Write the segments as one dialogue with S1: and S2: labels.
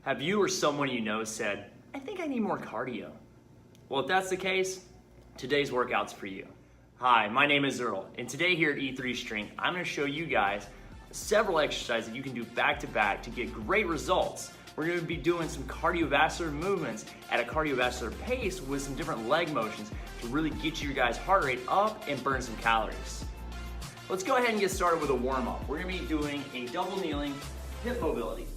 S1: Have you or someone you know said, I think I need more cardio? Well, if that's the case, today's workout's for you. Hi, my name is Earl, and today here at E3 Strength, I'm going to show you guys several exercises that you can do back to back to get great results. We're going to be doing some cardiovascular movements at a cardiovascular pace with some different leg motions to really get your guys' heart rate up and burn some calories. Let's go ahead and get started with a warm-up. We're going to be doing a double kneeling hip mobility.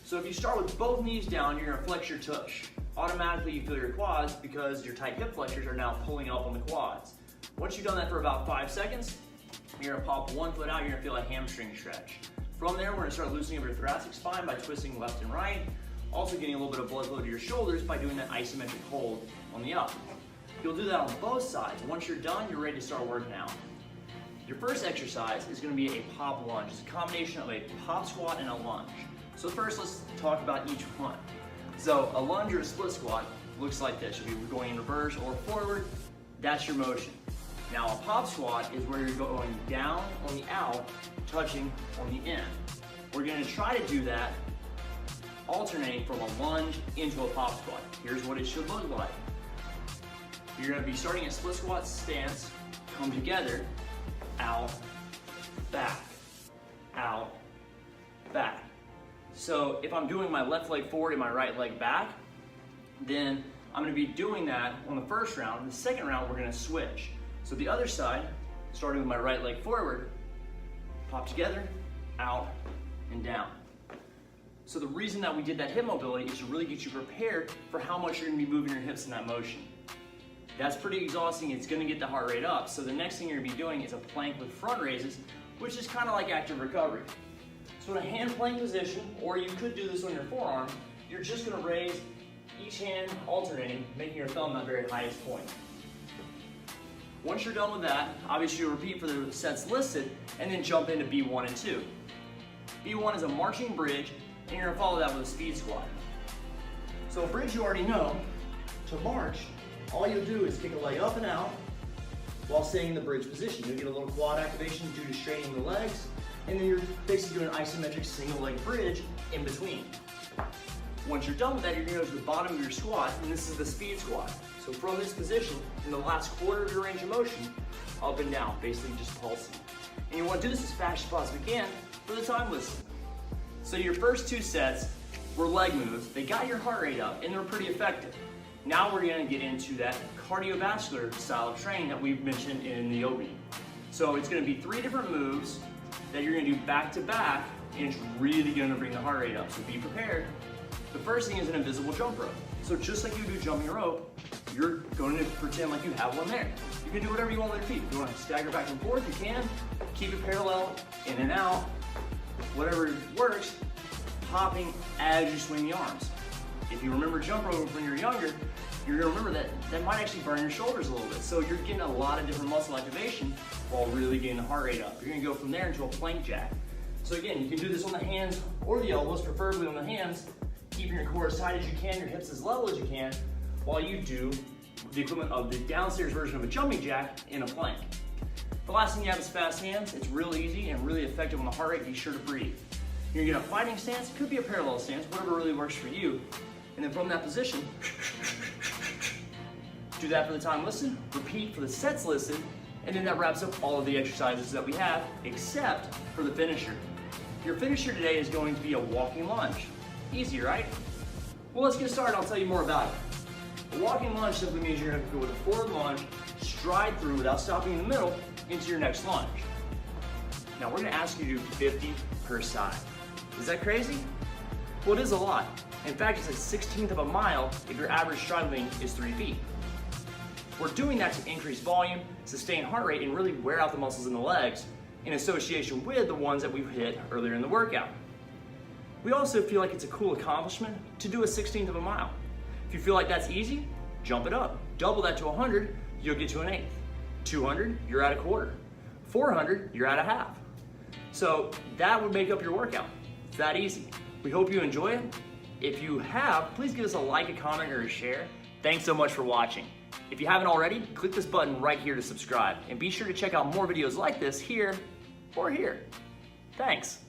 S1: So if you start with both knees down, you're going to flex your tush. Automatically you feel your quads because your tight hip flexors are now pulling up on the quads. Once you've done that for about 5 seconds, you're going to pop one foot out, you're going to feel a hamstring stretch. From there, we're going to start loosening up your thoracic spine by twisting left and right, also getting a little bit of blood flow to your shoulders by doing that isometric hold on the up. You'll do that on both sides. Once you're done, you're ready to start working out. Your first exercise is going to be a pop lunge. It's a combination of a pop squat and a lunge. So first, let's talk about each one. So a lunge or a split squat looks like this. You'll be going in reverse or forward. That's your motion. Now a pop squat is where you're going down on the out, touching on the in. We're going to try to do that alternating from a lunge into a pop squat. Here's what it should look like. You're going to be starting a split squat stance, come together, out, back, out, back. So if I'm doing my left leg forward and my right leg back, then I'm going to be doing that on the first round. In the second round, we're going to switch. So the other side, starting with my right leg forward, pop together, out, and down. So the reason that we did that hip mobility is to really get you prepared for how much you're going to be moving your hips in that motion. That's pretty exhausting. It's going to get the heart rate up. So the next thing you're going to be doing is a plank with front raises, which is kind of like active recovery. So in a hand plank position, or you could do this on your forearm, you're just going to raise each hand alternating, making your thumb the very highest point. Once you're done with that, obviously you'll repeat for the sets listed, and then jump into B1 and 2. B1 is a marching bridge, and you're going to follow that with a speed squat. So a bridge you already know. To march, all you'll do is kick a leg up and out while staying in the bridge position. You'll get a little quad activation due to straightening the legs, and then you're basically doing an isometric single leg bridge in between. Once you're done with that, you're going to go to the bottom of your squat, and this is the speed squat. So from this position, in the last quarter of your range of motion, up and down, basically just pulsing. And you want to do this as fast as possible again for the time listed. So your first 2 sets were leg moves. They got your heart rate up, and they were pretty effective. Now we're going to get into that cardiovascular style of training that we've mentioned in the opening. So it's going to be 3 different moves that you're going to do back to back, and it's really going to bring the heart rate up. So be prepared. The first thing is an invisible jump rope. So just like you do jumping rope, you're going to pretend like you have one there. You can do whatever you want with your feet. If you want to stagger back and forth, you can. Keep it parallel, in and out, whatever works, hopping as you swing the arms. If you remember jump rope when you're younger, you're going to remember that might actually burn your shoulders a little bit. So you're getting a lot of different muscle activation while really getting the heart rate up. You're going to go from there into a plank jack. So again, you can do this on the hands or the elbows, preferably on the hands, keeping your core as tight as you can, your hips as level as you can, while you do the equivalent of the downstairs version of a jumping jack in a plank. The last thing you have is fast hands. It's real easy and really effective on the heart rate. Be sure to breathe. You're going to get a fighting stance. It could be a parallel stance, whatever really works for you. And then from that position, do that for the time listed, repeat for the sets listed, and then that wraps up all of the exercises that we have, except for the finisher. Your finisher today is going to be a walking lunge. Easy, right? Well, let's get started. I'll tell you more about it. A walking lunge simply means you're going to go with a forward lunge, stride through without stopping in the middle, into your next lunge. Now we're going to ask you to do 50 per side. Is that crazy? Well, it is a lot. In fact, it's a 1/16 of a mile if your average stride length is 3 feet. We're doing that to increase volume, sustain heart rate, and really wear out the muscles in the legs in association with the ones that we've hit earlier in the workout. We also feel like it's a cool accomplishment to do a 1/16 of a mile. If you feel like that's easy, jump it up. Double that to 100, you'll get to an 1/8. 200, you're at a quarter. 400, you're at a half. So that would make up your workout. It's that easy. We hope you enjoy it. If you have, please give us a like, a comment, or a share. Thanks so much for watching. If you haven't already, click this button right here to subscribe. And be sure to check out more videos like this here or here. Thanks.